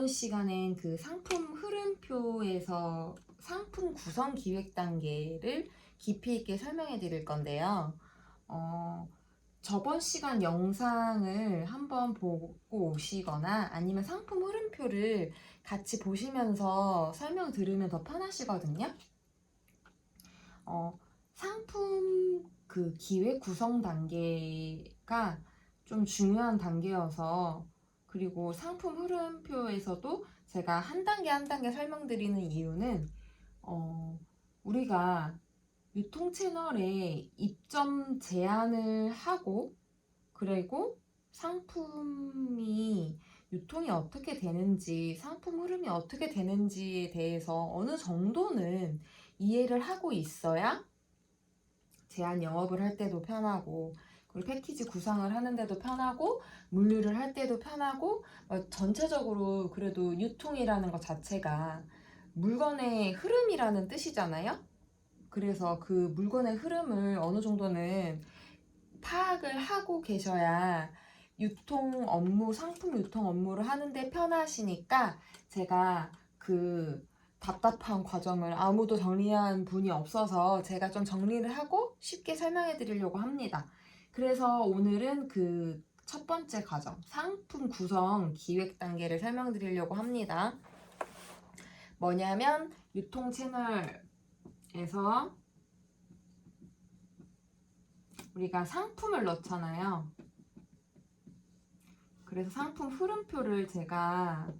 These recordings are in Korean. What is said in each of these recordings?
이번 시간엔 그 상품 흐름표에서 상품 구성 기획 단계를 깊이 있게 설명해 드릴 건데요. 저번 시간 영상을 한번 보고 오시거나 아니면 상품 흐름표를 같이 보시면서 설명 들으면 더 편하시거든요. 상품 그 기획 구성 단계가 좀 중요한 단계여서, 그리고 상품 흐름표에서도 제가 한 단계 한 단계 설명드리는 이유는 우리가 유통 채널에 입점 제한을 하고, 그리고 상품이 유통이 어떻게 되는지, 상품 흐름이 어떻게 되는지에 대해서 어느 정도는 이해를 하고 있어야 제한 영업을 할 때도 편하고, 그리고 패키지 구상을 하는데도 편하고, 물류를 할 때도 편하고, 전체적으로 그래도 유통이라는 것 자체가 물건의 흐름이라는 뜻이잖아요. 그래서 그 물건의 흐름을 어느 정도는 파악을 하고 계셔야 유통 업무, 상품 유통 업무를 하는데 편하시니까, 제가 그 답답한 과정을 아무도 정리한 분이 없어서 제가 좀 정리를 하고 쉽게 설명해 드리려고 합니다. 그래서 오늘은 그 첫 번째 과정, 상품 구성 기획 단계를 설명드리려고 합니다. 뭐냐면, 유통 채널에서 우리가 상품을 넣잖아요. 그래서 상품 흐름표를 제가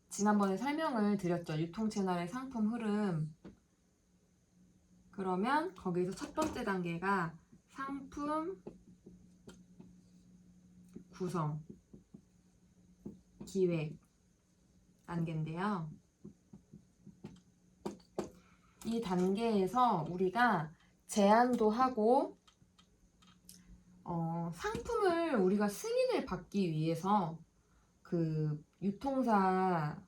지난번에 설명을 드렸죠. 유통 채널의 상품 흐름. 그러면 거기서 첫 번째 단계가 상품 구성 기획 단계인데요. 이 단계에서 우리가 제안도 하고, 상품을 우리가 승인을 받기 위해서 그 유통사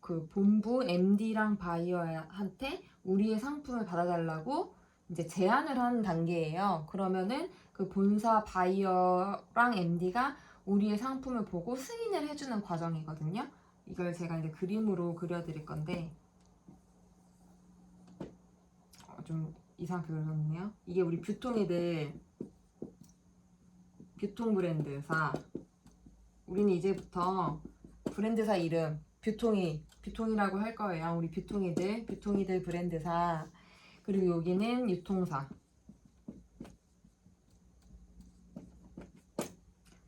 그 본부 MD랑 바이어한테 우리의 상품을 받아달라고 이제 제안을 하는 단계예요. 그러면은 그 본사 바이어랑 MD가 우리의 상품을 보고 승인을 해주는 과정이거든요. 이걸 제가 이제 그림으로 그려드릴 건데, 좀 이상하게 그려졌네요. 이게 우리 뷰통이들 뷰통 브랜드사. 우리는 이제부터 브랜드사 이름 뷰통이라고 할 거예요. 우리 뷰통이들 브랜드사. 그리고 여기는 유통사.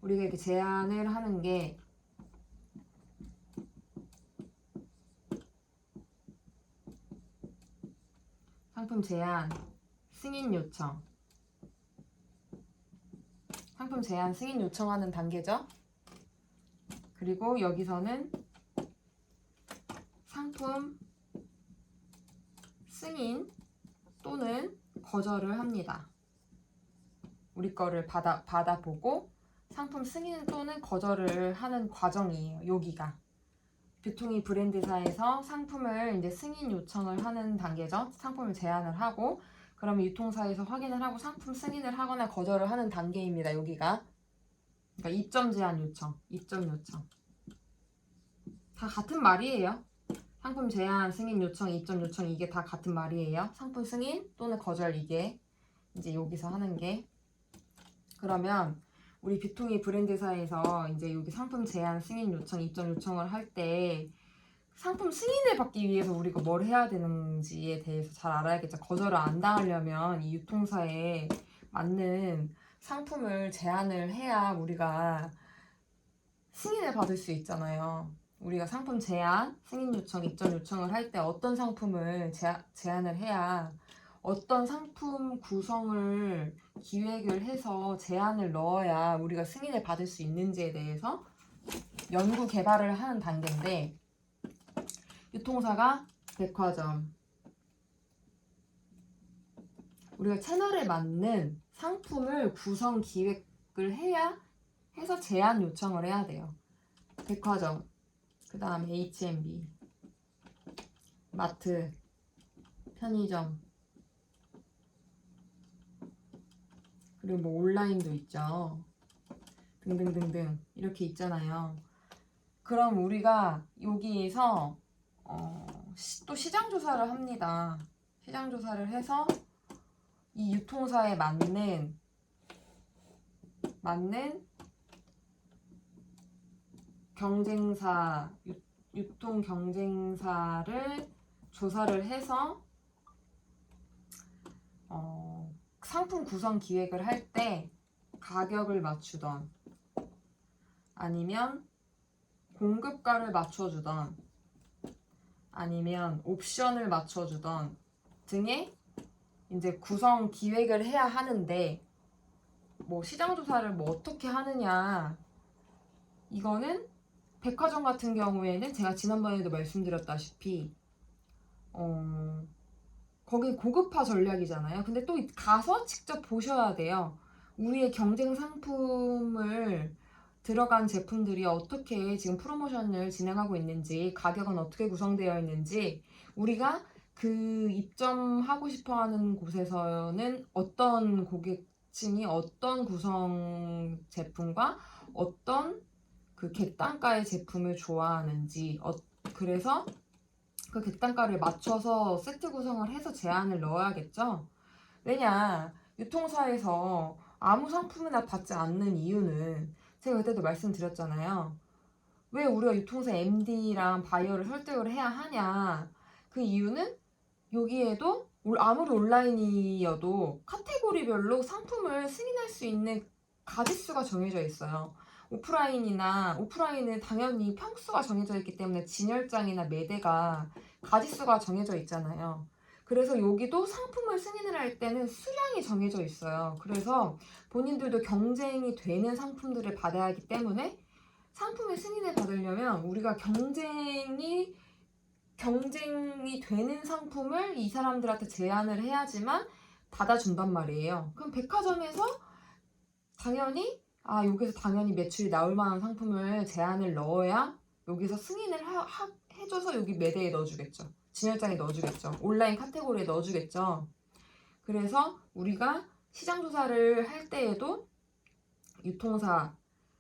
우리가 이렇게 제안을 하는 게 상품 제안, 승인 요청. 상품 제안, 승인 요청하는 단계죠. 그리고 여기서는 상품 승인 또는 거절을 합니다. 우리 거를 받아보고 상품 승인 또는 거절을 하는 과정이에요. 여기가 뷰통이 브랜드사에서 상품을 이제 승인 요청을 하는 단계죠. 상품을 제안을 하고, 그러면 유통사에서 확인을 하고 상품 승인을 하거나 거절을 하는 단계입니다. 여기가. 그러니까 입점 제한 요청, 입점 요청. 다 같은 말이에요. 상품 제안, 승인 요청, 입점 요청, 이게 다 같은 말이에요. 상품 승인 또는 거절, 이게 이제 여기서 하는 게. 그러면 우리 뷰통이 브랜드사에서 이제 여기 상품 제안, 승인 요청, 입점 요청을 할 때 상품 승인을 받기 위해서 우리가 뭘 해야 되는지에 대해서 잘 알아야겠죠. 거절을 안 당하려면 이 유통사에 맞는 상품을 제안을 해야 우리가 승인을 받을 수 있잖아요. 우리가 상품 제안, 승인 요청, 입점 요청을 할 때 어떤 상품을 제안을 해야, 어떤 상품 구성을 기획을 해서 제안을 넣어야 우리가 승인을 받을 수 있는지에 대해서 연구 개발을 하는 단계인데, 유통사가 백화점, 우리가 채널에 맞는 상품을 구성 기획을 해서 제안 요청을 해야 돼요. 백화점, 그 다음에 H&B, 마트, 편의점, 그리고 뭐 온라인도 있죠. 등등등등 이렇게 있잖아요. 그럼 우리가 여기에서 또 시장 조사를 합니다. 시장 조사를 해서 이 유통사에 맞는 경쟁사, 유통 경쟁사를 조사를 해서 상품 구성 기획을 할 때 가격을 맞추던 아니면 공급가를 맞춰주던 아니면 옵션을 맞춰주던 등의 이제 구성 기획을 해야 하는데, 뭐 시장 조사를 뭐 어떻게 하느냐, 이거는 백화점 같은 경우에는 제가 지난번에도 말씀드렸다시피 거기 고급화 전략이잖아요. 근데 또 가서 직접 보셔야 돼요. 우리의 경쟁 상품을 들어간 제품들이 어떻게 지금 프로모션을 진행하고 있는지, 가격은 어떻게 구성되어 있는지, 우리가 그 입점하고 싶어 하는 곳에서는 어떤 고객층이 어떤 구성 제품과 어떤 그 객단가의 제품을 좋아하는지, 그래서 그 객단가를 맞춰서 세트 구성을 해서 제안을 넣어야겠죠. 왜냐, 유통사에서 아무 상품이나 받지 않는 이유는 제가 그때도 말씀드렸잖아요. 왜 우리가 유통사 MD랑 바이어를 설득을 해야 하냐. 그 이유는 여기에도 아무리 온라인이어도 카테고리별로 상품을 승인할 수 있는 가짓수가 정해져 있어요. 오프라인은 당연히 평수가 정해져 있기 때문에 진열장이나 매대가 가짓수가 정해져 있잖아요. 그래서 여기도 상품을 승인을 할 때는 수량이 정해져 있어요. 그래서 본인들도 경쟁이 되는 상품들을 받아야 하기 때문에 상품의 승인을 받으려면 우리가 경쟁이 되는 상품을 이 사람들한테 제안을 해야지만 받아준단 말이에요. 그럼 백화점에서 당연히 여기서 당연히 매출이 나올 만한 상품을 제안을 넣어야 여기서 승인을 해줘서 여기 매대에 넣어주겠죠. 진열장에 넣어주겠죠. 온라인 카테고리에 넣어주겠죠. 그래서 우리가 시장 조사를 할 때에도 유통사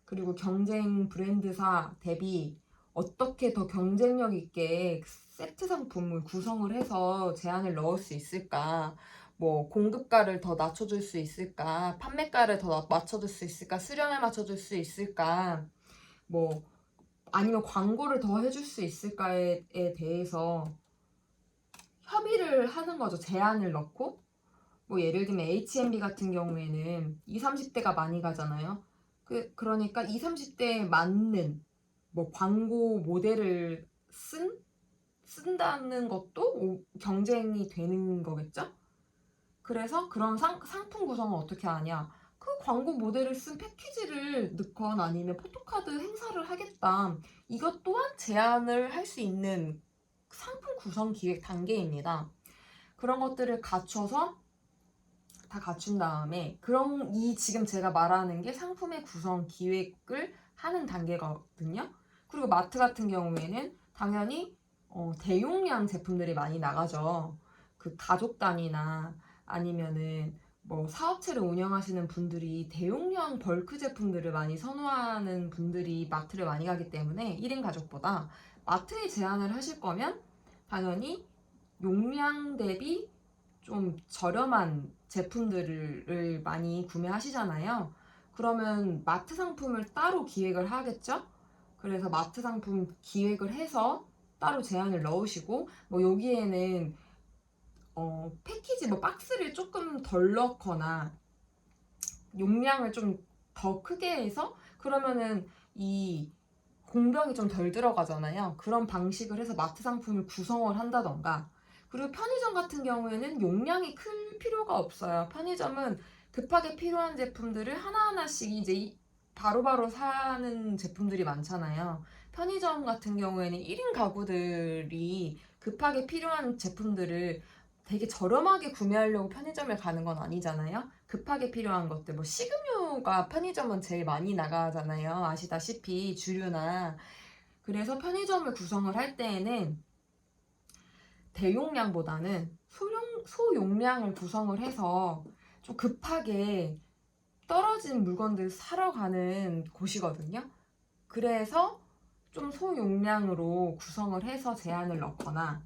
그리고 경쟁 브랜드사 대비 어떻게 더 경쟁력 있게 세트 상품을 구성을 해서 제안을 넣을 수 있을까, 뭐 공급가를 더 낮춰줄 수 있을까, 판매가를 더 맞춰줄 수 있을까, 수량을 맞춰줄 수 있을까, 뭐 아니면 광고를 더 해줄 수 있을까에 대해서 협의를 하는 거죠. 제안을 넣고, 뭐 예를 들면 H&B 같은 경우에는 20, 30대가 많이 가잖아요. 그러니까 20, 30대에 맞는 뭐 광고 모델을 쓴다는 것도 경쟁이 되는 거겠죠? 그래서 그런 상품 구성은 어떻게 하냐? 그 광고 모델을 쓴 패키지를 넣건 아니면 포토카드 행사를 하겠다. 이것 또한 제안을 할 수 있는 상품 구성 기획 단계입니다. 그런 것들을 갖춰서 다 갖춘 다음에 지금 제가 말하는 게 상품의 구성 기획을 하는 단계거든요. 그리고 마트 같은 경우에는 당연히 대용량 제품들이 많이 나가죠. 그 가족 단위나 아니면은 뭐 사업체를 운영하시는 분들이 대용량 벌크 제품들을 많이 선호하는 분들이 마트를 많이 가기 때문에 1인 가족보다 마트에 제안을 하실 거면 당연히 용량 대비 좀 저렴한 제품들을 많이 구매하시잖아요. 그러면 마트 상품을 따로 기획을 하겠죠? 그래서 마트 상품 기획을 해서 따로 제안을 넣으시고, 뭐 여기에는 패키지 뭐 박스를 조금 덜 넣거나 용량을 좀 더 크게 해서, 그러면은 이 공병이 좀 덜 들어가잖아요. 그런 방식을 해서 마트 상품을 구성을 한다던가. 그리고 편의점 같은 경우에는 용량이 클 필요가 없어요. 편의점은 급하게 필요한 제품들을 하나하나씩 이제 바로바로 사는 제품들이 많잖아요. 편의점 같은 경우에는 1인 가구들이 급하게 필요한 제품들을 되게 저렴하게 구매하려고 편의점에 가는 건 아니잖아요. 급하게 필요한 것들, 뭐 식음료가 편의점은 제일 많이 나가잖아요. 아시다시피 주류나. 그래서 편의점을 구성을 할 때에는 대용량보다는 소용량을 구성을 해서 좀 급하게 떨어진 물건들 사러 가는 곳이거든요. 그래서 좀 소용량으로 구성을 해서 제안을 넣거나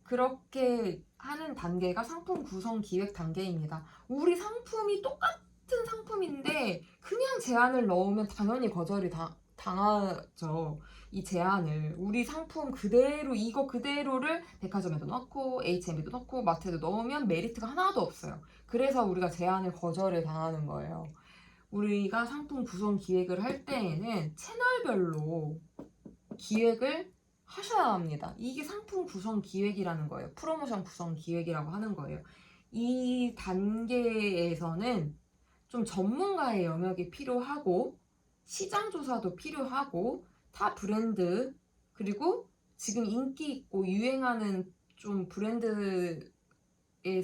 그렇게 하는 단계가 상품 구성 기획 단계입니다. 우리 상품이 똑같은 상품인데 그냥 제안을 넣으면 당연히 거절이 당하죠. 이 제안을 우리 상품 그대로 이거 그대로를 백화점에도 넣고 H&M에도 넣고 마트에도 넣으면 메리트가 하나도 없어요. 그래서 우리가 제안을 거절을 당하는 거예요. 우리가 상품 구성 기획을 할 때에는 채널별로 기획을 하셔야 합니다. 이게 상품 구성 기획이라는 거예요. 프로모션 구성 기획이라고 하는 거예요. 이 단계에서는 좀 전문가의 영역이 필요하고 시장 조사도 필요하고 타 브랜드 그리고 지금 인기 있고 유행하는 좀 브랜드의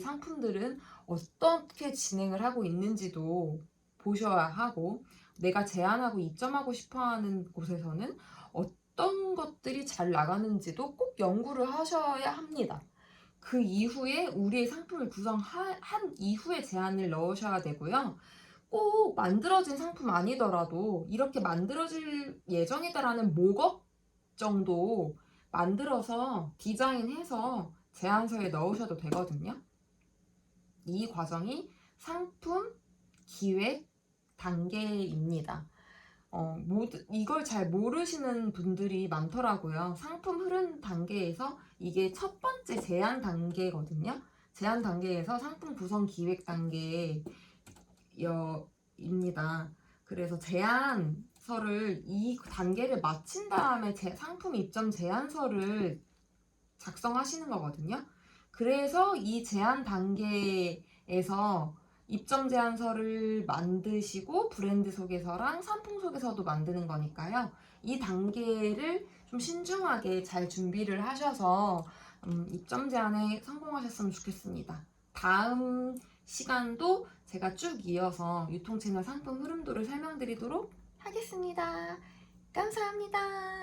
상품들은 어떻게 진행을 하고 있는지도 보셔야 하고 내가 제안하고 입점하고 싶어하는 곳에서는 어떤 것들이 잘 나가는지도 꼭 연구를 하셔야 합니다. 그 이후에 우리의 상품을 구성한 이후에 제안을 넣으셔야 되고요. 꼭 만들어진 상품 아니더라도 이렇게 만들어질 예정이다라는 모ck 정도 만들어서 디자인해서 제안서에 넣으셔도 되거든요. 이 과정이 상품 기획 단계입니다. 이걸 잘 모르시는 분들이 많더라고요. 상품 흐름 단계에서 이게 첫 번째 제안 단계거든요. 제안 단계에서 상품 구성 기획 단계입니다. 그래서 제안서를 이 단계를 마친 다음에 상품 입점 제안서를 작성하시는 거거든요. 그래서 이 제안 단계에서 입점 제안서를 만드시고 브랜드 소개서랑 상품 소개서도 만드는 거니까요. 이 단계를 좀 신중하게 잘 준비를 하셔서 입점 제안에 성공하셨으면 좋겠습니다. 다음 시간도 제가 쭉 이어서 유통 채널 상품 흐름도를 설명드리도록 하겠습니다. 감사합니다.